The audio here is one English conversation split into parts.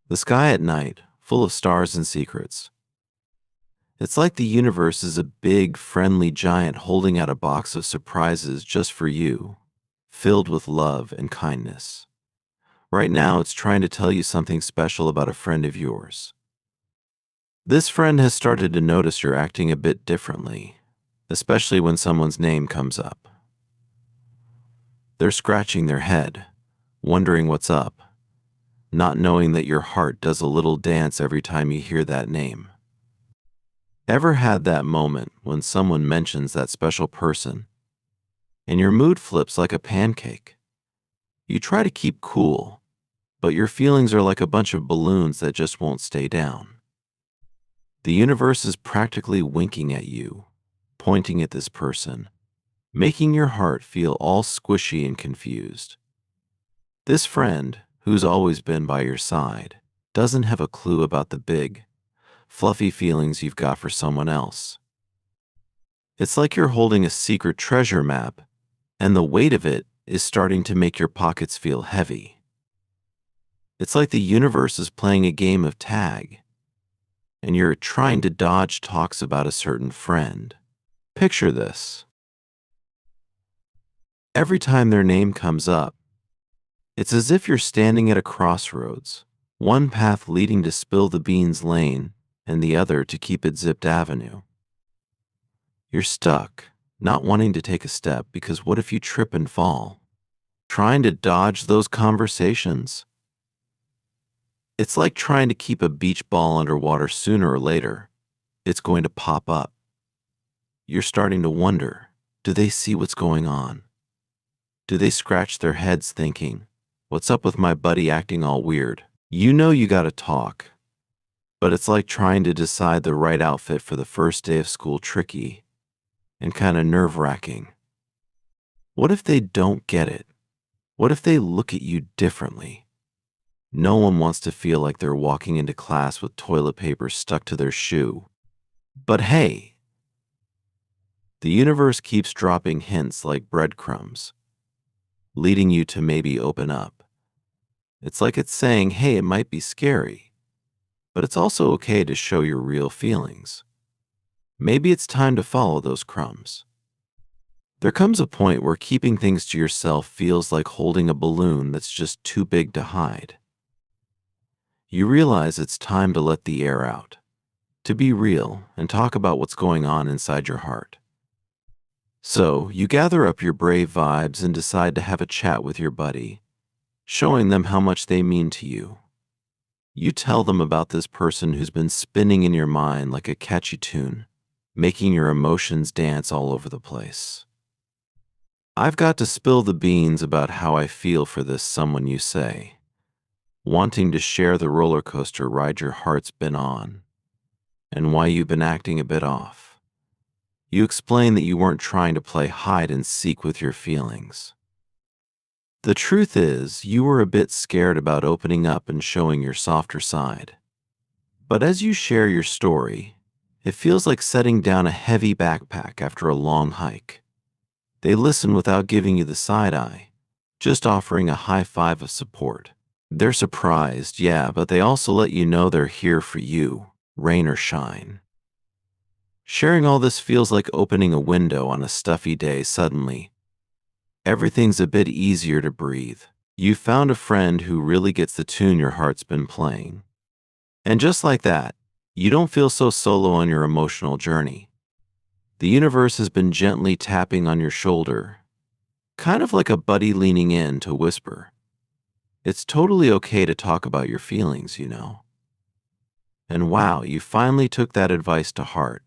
The sky at night, full of stars and secrets. It's like the universe is a big, friendly giant holding out a box of surprises just for you, filled with love and kindness. Right now, it's trying to tell you something special about a friend of yours. This friend has started to notice you're acting a bit differently, especially when someone's name comes up. They're scratching their head, wondering what's up, not knowing that your heart does a little dance every time you hear that name. Ever had that moment when someone mentions that special person and your mood flips like a pancake? You try to keep cool, but your feelings are like a bunch of balloons that just won't stay down. The universe is practically winking at you, pointing at this person, making your heart feel all squishy and confused. This friend, who's always been by your side, doesn't have a clue about the big, fluffy feelings you've got for someone else. It's like you're holding a secret treasure map, and the weight of it is starting to make your pockets feel heavy. It's like the universe is playing a game of tag, and you're trying to dodge talks about a certain friend. Picture this. Every time their name comes up, it's as if you're standing at a crossroads, one path leading to Spill the Beans Lane and the other to Keep It Zipped Avenue. You're stuck, not wanting to take a step because what if you trip and fall? Trying to dodge those conversations. It's like trying to keep a beach ball underwater. Sooner or later, it's going to pop up. You're starting to wonder, do they see what's going on? Do they scratch their heads thinking, what's up with my buddy acting all weird? You know you gotta talk, but it's like trying to decide the right outfit for the first day of school. Tricky and kind of nerve-wracking. What if they don't get it? What if they look at you differently? No one wants to feel like they're walking into class with toilet paper stuck to their shoe. But hey, the universe keeps dropping hints like breadcrumbs, leading you to maybe open up. It's like it's saying, hey, it might be scary, but it's also okay to show your real feelings. Maybe it's time to follow those crumbs. There comes a point where keeping things to yourself feels like holding a balloon that's just too big to hide. You realize it's time to let the air out, to be real and talk about what's going on inside your heart. So you gather up your brave vibes and decide to have a chat with your buddy, showing them how much they mean to you. You tell them about this person who's been spinning in your mind like a catchy tune, making your emotions dance all over the place. I've got to spill the beans about how I feel for this someone, you say, wanting to share the roller coaster ride your heart's been on, and why you've been acting a bit off. You explain that you weren't trying to play hide and seek with your feelings. The truth is, you were a bit scared about opening up and showing your softer side. But as you share your story, it feels like setting down a heavy backpack after a long hike. They listen without giving you the side eye, just offering a high five of support. They're surprised, yeah, but they also let you know they're here for you, rain or shine. Sharing all this feels like opening a window on a stuffy day. Suddenly, everything's a bit easier to breathe. You found a friend who really gets the tune your heart's been playing. And just like that, you don't feel so solo on your emotional journey. The universe has been gently tapping on your shoulder, kind of like a buddy leaning in to whisper, it's totally okay to talk about your feelings, you know. And wow, you finally took that advice to heart.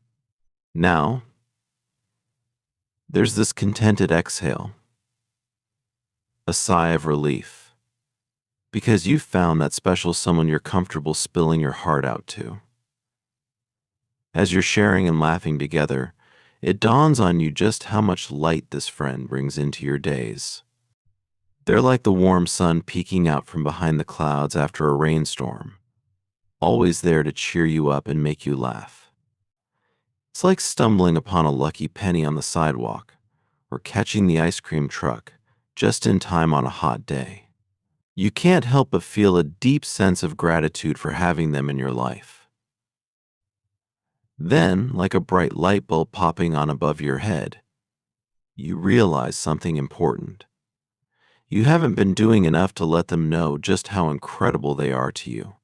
Now, there's this contented exhale, a sigh of relief, because you've found that special someone you're comfortable spilling your heart out to. As you're sharing and laughing together, it dawns on you just how much light this friend brings into your days. They're like the warm sun peeking out from behind the clouds after a rainstorm, always there to cheer you up and make you laugh. It's like stumbling upon a lucky penny on the sidewalk, or catching the ice cream truck just in time on a hot day. You can't help but feel a deep sense of gratitude for having them in your life. Then, like a bright light bulb popping on above your head, you realize something important. You haven't been doing enough to let them know just how incredible they are to you.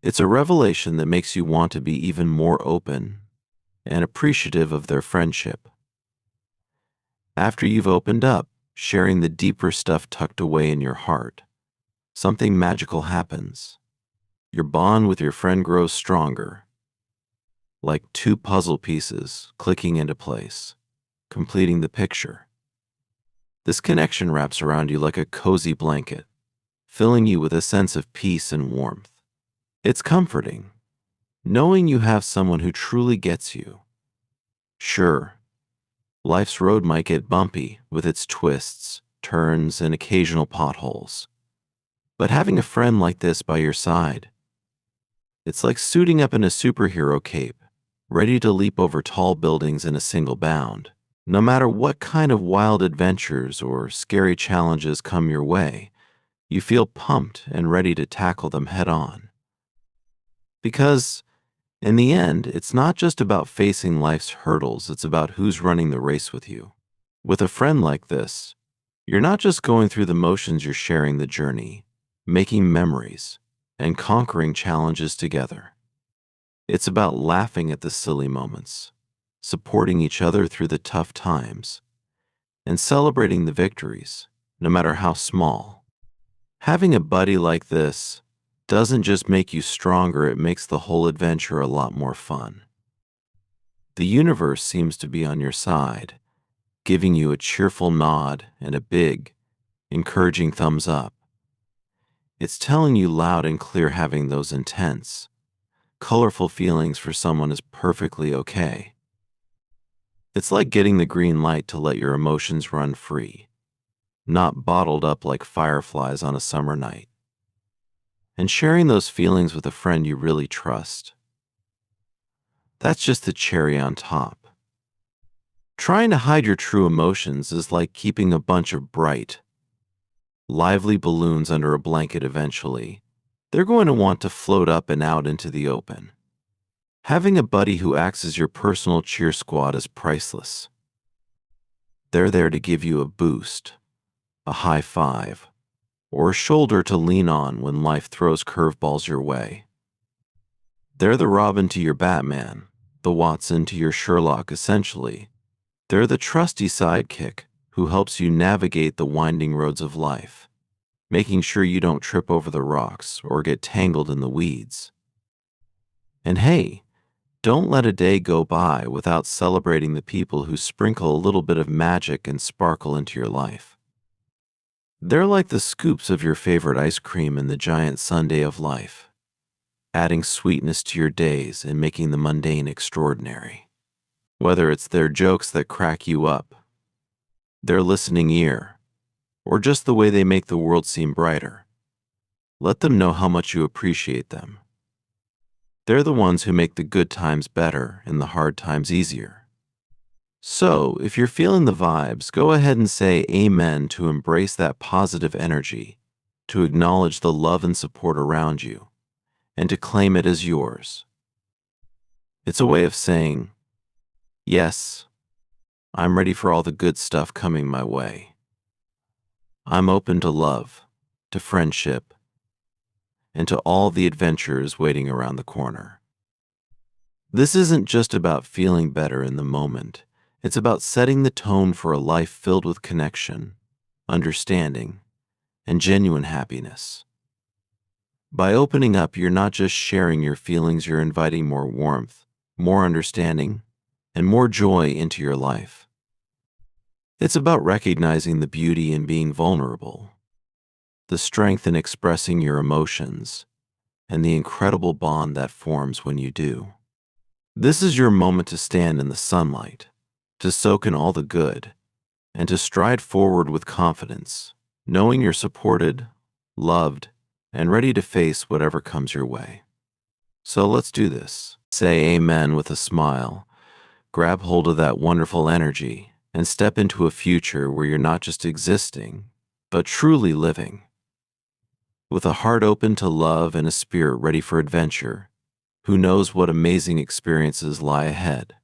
It's a revelation that makes you want to be even more open and appreciative of their friendship. After you've opened up, sharing the deeper stuff tucked away in your heart, something magical happens. Your bond with your friend grows stronger, like two puzzle pieces clicking into place, completing the picture. This connection wraps around you like a cozy blanket, filling you with a sense of peace and warmth. It's comforting, knowing you have someone who truly gets you. Sure, life's road might get bumpy with its twists, turns, and occasional potholes. But having a friend like this by your side, it's like suiting up in a superhero cape, ready to leap over tall buildings in a single bound. No matter what kind of wild adventures or scary challenges come your way, you feel pumped and ready to tackle them head on. Because, in the end, it's not just about facing life's hurdles, it's about who's running the race with you. With a friend like this, you're not just going through the motions, you're sharing the journey, making memories, and conquering challenges together. It's about laughing at the silly moments, supporting each other through the tough times, and celebrating the victories, no matter how small. Having a buddy like this doesn't just make you stronger, it makes the whole adventure a lot more fun. The universe seems to be on your side, giving you a cheerful nod and a big, encouraging thumbs up. It's telling you loud and clear having those intense, colorful feelings for someone is perfectly okay. It's like getting the green light to let your emotions run free, not bottled up like fireflies on a summer night. And sharing those feelings with a friend you really trust, that's just the cherry on top. Trying to hide your true emotions is like keeping a bunch of bright, lively balloons under a blanket eventually. They're going to want to float up and out into the open. Having a buddy who acts as your personal cheer squad is priceless. They're there to give you a boost, a high five, or a shoulder to lean on when life throws curveballs your way. They're the Robin to your Batman, the Watson to your Sherlock essentially. They're the trusty sidekick who helps you navigate the winding roads of life, making sure you don't trip over the rocks or get tangled in the weeds. And hey, don't let a day go by without celebrating the people who sprinkle a little bit of magic and sparkle into your life. They're like the scoops of your favorite ice cream in the giant sundae of life, adding sweetness to your days and making the mundane extraordinary. Whether it's their jokes that crack you up, their listening ear, or just the way they make the world seem brighter, let them know how much you appreciate them. They're the ones who make the good times better and the hard times easier. So, if you're feeling the vibes, go ahead and say amen to embrace that positive energy, to acknowledge the love and support around you, and to claim it as yours. It's a way of saying, yes, I'm ready for all the good stuff coming my way. I'm open to love, to friendship, and to all the adventures waiting around the corner. This isn't just about feeling better in the moment. It's about setting the tone for a life filled with connection, understanding, and genuine happiness. By opening up, you're not just sharing your feelings, you're inviting more warmth, more understanding, and more joy into your life. It's about recognizing the beauty in being vulnerable, the strength in expressing your emotions, and the incredible bond that forms when you do. This is your moment to stand in the sunlight, to soak in all the good, and to stride forward with confidence, knowing you're supported, loved, and ready to face whatever comes your way. So let's do this. Say amen with a smile, grab hold of that wonderful energy, and step into a future where you're not just existing, but truly living. With a heart open to love and a spirit ready for adventure, who knows what amazing experiences lie ahead?